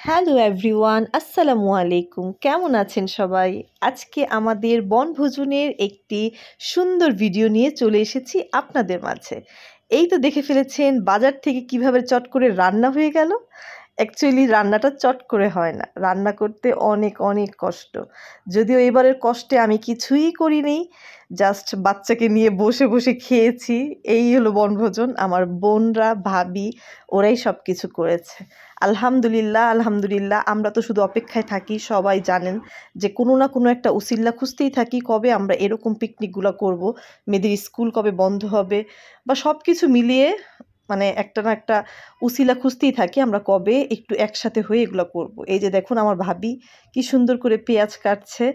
Hello everyone, আসসালামু আলাইকুম। কেমন আছেন সবাই? আজকে আমাদের বনভোজনের একটি সুন্দর ভিডিও নিয়ে চলে এসেছি আপনাদের মাঝে। এই তো দেখে ফেলেছেন বাজার থেকে কিভাবে চট করে রান্না হয়ে গেল। অ্যাকচুয়ালি রান্নাটা চট করে হয় না, রান্না করতে অনেক অনেক কষ্ট। যদিও এবারের কষ্টে আমি কিছুই করিনি, জাস্ট বাচ্চাকে নিয়ে বসে বসে খেয়েছি। এই হলো বনভোজন। আমার বোনরা, ভাবি, ওরাই সব কিছু করেছে। আলহামদুলিল্লাহ আলহামদুলিল্লাহ। আমরা তো শুধু অপেক্ষায় থাকি, সবাই জানেন যে কোনো না কোনো একটা উসিল্লা খুঁজতেই থাকি, কবে আমরা এরকম পিকনিকগুলো করব, মেয়েদের স্কুল কবে বন্ধ হবে, বা সব কিছু মিলিয়ে মানে একটা না একটা উসিলা খুঁজতেই থাকি আমরা কবে একটু একসাথে হয়ে এগুলো করব। এই যে দেখুন আমার ভাবি কি সুন্দর করে পেঁয়াজ কাটছে,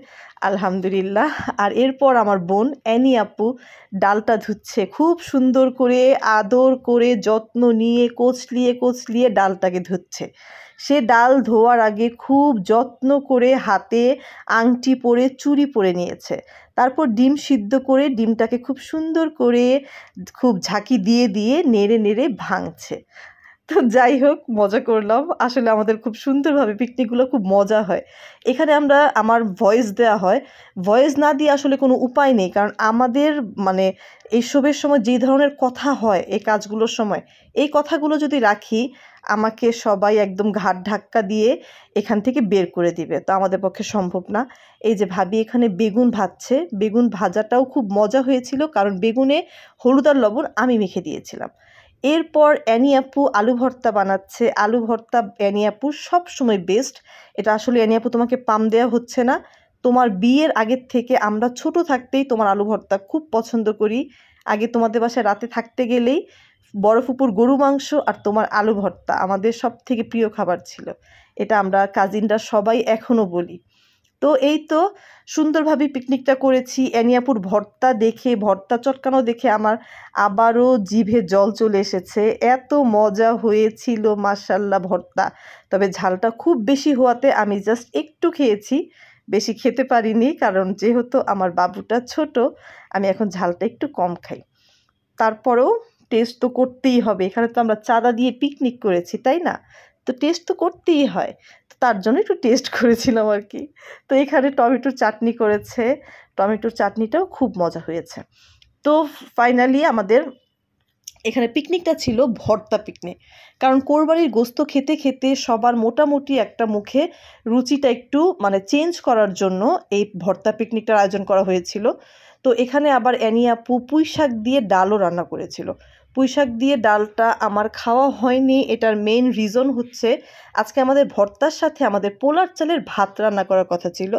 আলহামদুলিল্লাহ। আর এরপর আমার বোন অ্যানি আপু ডালটা ধুচ্ছে, খুব সুন্দর করে আদর করে যত্ন নিয়ে কচলিয়ে কচলিয়ে ডালটাকে ধুচ্ছে। সে ডাল ধোয়ার আগে খুব যত্ন করে হাতে আংটি পরে চুড়ি পরে নিয়েছে। তারপর ডিম সিদ্ধ করে ডিমটাকে খুব সুন্দর করে খুব ঝাঁকি দিয়ে দিয়ে নেড়ে নেড়ে ভাঙছে। তো যাই হোক, মজা করলাম। আসলে আমাদের খুব সুন্দরভাবে পিকনিকগুলো খুব মজা হয়। এখানে আমার ভয়েস দেওয়া হয়, ভয়েস না দিয়ে আসলে কোনো উপায় নেই, কারণ আমাদের মানে এইসবের সময় যেই ধরনের কথা হয় এই কাজগুলোর সময়, এই কথাগুলো যদি রাখি আমাকে সবাই একদম ঘাট ধাক্কা দিয়ে এখান থেকে বের করে দিবে, তো আমাদের পক্ষে সম্ভব না। এই যে ভাবি এখানে বেগুন ভাজছে, বেগুন ভাজাটাও খুব মজা হয়েছিল, কারণ বেগুনে হলুদ আর লবণ আমি মেখে দিয়েছিলাম। এরপর অ্যানি আপু আলু ভর্তা বানাচ্ছে। আলু ভর্তা অ্যানি আপুর সবসময় বেস্ট। এটা আসলে অ্যানি আপু তোমাকে পাম দেওয়া হচ্ছে না, তোমার বিয়ের আগের থেকে আমরা ছোট থাকতেই তোমার আলু ভর্তা খুব পছন্দ করি। আগে তোমাদের বাসায় রাতে থাকতে গেলেই বড় ফুপুর গরু মাংস আর তোমার আলু ভর্তা আমাদের সব থেকে প্রিয় খাবার ছিল। এটা আমরা কাজিনরা সবাই এখনও বলি। তো এই তো সুন্দরভাবে পিকনিকটা করেছি। অ্যানিয়াপুর ভর্তা দেখে, ভর্তা চটকানো দেখে আমার আবারও জিভে জল চলে এসেছে। এত মজা হয়েছিল মাশাল্লাহ ভর্তা। তবে ঝালটা খুব বেশি হওয়াতে আমি জাস্ট একটু খেয়েছি, বেশি খেতে পারিনি, কারণ যেহেতু আমার বাবুটা ছোট আমি এখন ঝালটা একটু কম খাই। তারপরেও টেস্ট তো করতেই হবে, এখানে তো আমরা চাঁদা দিয়ে পিকনিক করেছি, তাই না? তো টেস্ট তো করতেই হয়, তো তার জন্য একটু টেস্ট করেছিলাম আর কি। তো এখানে টমেটোর চাটনি করেছে, টমেটোর চাটনিটাও খুব মজা হয়েছে। তো ফাইনালি আমাদের এখানে পিকনিকটা ছিল ভর্তা পিকনিক, কারণ কোরবানির গোস্ত খেতে খেতে সবার মোটামুটি একটা মুখে রুচিটা একটু মানে চেঞ্জ করার জন্য এই ভর্তা পিকনিকটার আয়োজন করা হয়েছিল। তো এখানে আবার অ্যানি আপু পুঁই শাক দিয়ে ডালও রান্না করেছিল। পুঁই শাক দিয়ে ডালটা আমার খাওয়া হয়নি, এটার মেইন রিজন হচ্ছে আজকে আমাদের ভর্তার সাথে আমাদের পোলার চালের ভাত রান্না করার কথা ছিল।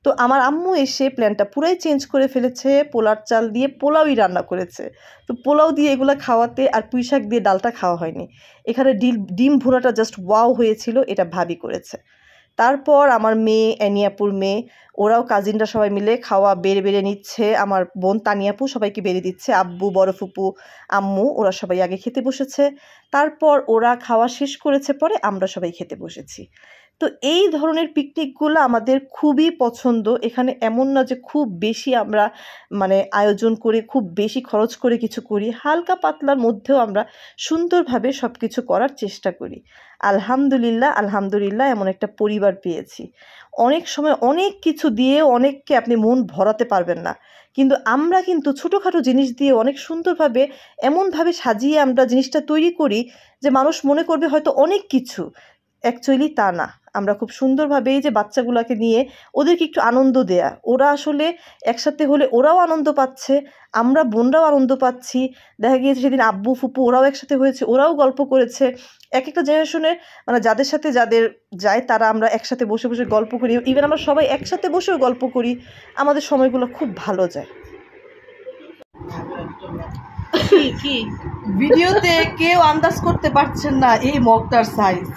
তো আমার আম্মু এসে প্ল্যানটা পুরাই চেঞ্জ করে ফেলেছে, পোলার চাল দিয়ে পোলাওই রান্না করেছে। তো পোলাও দিয়ে এগুলো খাওয়াতে আর পুঁই শাক দিয়ে ডালটা খাওয়া হয়নি। এখানে ডিম ভুনাটা জাস্ট ওয়াও হয়েছিল, এটা ভাবি করেছে। তারপর আমার মেয়ে, অ্যানিয়াপুর মেয়ে, ওরাও কাজিনরা সবাই মিলে খাওয়া বেড়ে বেড়ে নিচ্ছে। আমার বোন তানিয়াপু সবাইকে বেড়ে দিচ্ছে, আব্বু, বড় ফুপু, আম্মু ওরা সবাই আগে খেতে বসেছে। তারপর ওরা খাওয়া শেষ করেছে, পরে আমরা সবাই খেতে বসেছি। তো এই ধরনের পিকনিকগুলো আমাদের খুবই পছন্দ। এখানে এমন না যে খুব বেশি আমরা মানে আয়োজন করে খুব বেশি খরচ করে কিছু করি, হালকা পাতলার মধ্যেও আমরা সুন্দরভাবে সব কিছু করার চেষ্টা করি। আলহামদুলিল্লাহ আলহামদুলিল্লাহ, এমন একটা পরিবার পেয়েছি। অনেক সময় অনেক কিছু দিয়ে অনেককে আপনি মন ভরাতে পারবেন না, কিন্তু আমরা কিন্তু ছোটোখাটো জিনিস দিয়ে অনেক সুন্দরভাবে এমনভাবে সাজিয়ে আমরা জিনিসটা তৈরি করি যে মানুষ মনে করবে হয়তো অনেক কিছু, অ্যাকচুয়ালি তা না। আমরা খুব সুন্দরভাবে এই যে বাচ্চাগুলোকে নিয়ে ওদেরকে একটু আনন্দ দেয়া, ওরা আসলে একসাথে হলে ওরাও আনন্দ পাচ্ছে, আমরা বোনরাও আনন্দ পাচ্ছি। দেখা গিয়েছে সেদিন আব্বু ফুপু ওরাও একসাথে হয়েছে, ওরাও গল্প করেছে। এক একটা জেনারেশনে মানে যাদের সাথে যাদের যায় তারা আমরা একসাথে বসে বসে গল্প করি, ইভেন আমরা সবাই একসাথে বসেও গল্প করি। আমাদের সময়গুলো খুব ভালো যায়। কি ভিডিওতে কেউ আন্দাজ করতে পারছেন না এই মগটার সাইজ।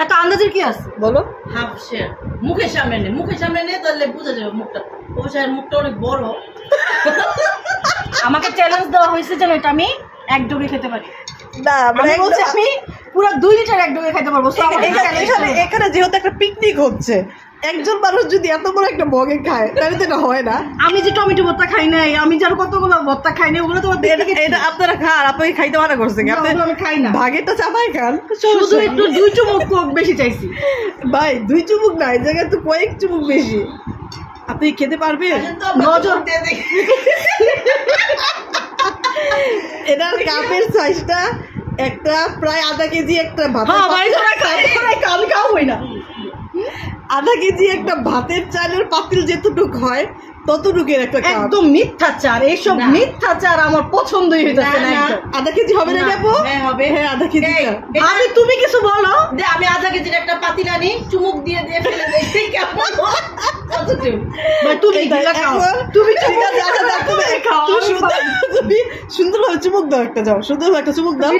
এত আন্দাজের কি আছে বলো? হাফ শেয়ার মুখের সামনে নে, মুখের সামনে নে, তাহলে বোঝা যাবে মুখটা। অবশ্যই মুখটা অনেক বড়। আমাকে চ্যালেঞ্জ দেওয়া হয়েছে যেন এটা আমি এক ডুবে খেতে পারি। না আমি বলছি আমি পুরো 2 লিটার এক ডুবে খেতে পারবো। এখানে যেহেতু একটা পিকনিক হচ্ছে, একজন মানুষ যদি এত বড় একটা মগে খায় তাহলে তো এটা হয় না। আমি যে টমেটো ভর্তা খাই নাই, আমি যার কতগুলো ভর্তা খাই নাই, ওগুলো তোমার এটা আপনারা খান, আপনাকে খাইতে মানা করছে কি? আপনি আমি খাই না, ভাগেরটা চাপাই খান। শুধু একটু 2 চুমুক কোক বেশি চাইছি। ভাই 2 চুমুক না, এই জায়গায় তো কয়েক চুমুক বেশি। আপনি খেতে পারবেন? নজর দিয়ে দেখি এটার কাপের সাইজটা একটা প্রায় আধা কেজি একটা ভাত। হ্যাঁ ভাই, তোরা খাই, আমি খাও হই না। আধা কেজি একটা ভাতের চালের পাতিল যেতটুক হয় ততটুকের একটা কাপ। একদম মিথ্যাচার, এইসব না। মিথ্যাচার আমার পছন্দই হইতাছে না। না, না। একদম আধা কেজি হবে না আপু? হ্যাঁ, হবে। হ্যাঁ আধা কেজি। আমি, তুমি কিছু বলো। দে আমি আধা কেজির একটা পাতিল আনি, চুমুক দিয়ে দিয়ে ফেলে দেখি কেমন পজিটিভ। ভাই, তুমি গিলা খাও, তুমি চুমুক দিয়ে তুমি খাও। তুমি সুন্দরভাবে চুমুক দাও, একটা যাও সুন্দরভাবে একটা চুমুক দাও।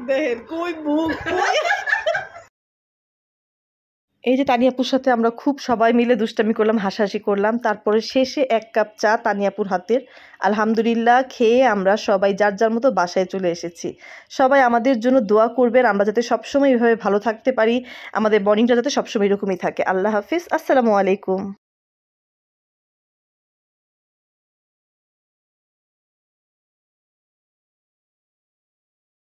দেখেন কই মুখ কই। এই যে তানিয়াপুর সাথে আমরা খুব সবাই মিলে দুষ্টামি করলাম, হাসাহাসি করলাম। তারপরে শেষে 1 কাপ চা তানিয়াপুর হাতের। আলহামদুলিল্লাহ খেয়ে আমরা সবাই যার যার মতো বাসায় চলে এসেছি। সবাই আমাদের জন্য দোয়া করবেন, আমরা যাতে সবসময় এভাবে ভালো থাকতে পারি, আমাদের বন্ডিংটা যাতে সবসময় এরকমই থাকে। আল্লাহ হাফিজ, আসসালামু আলাইকুম।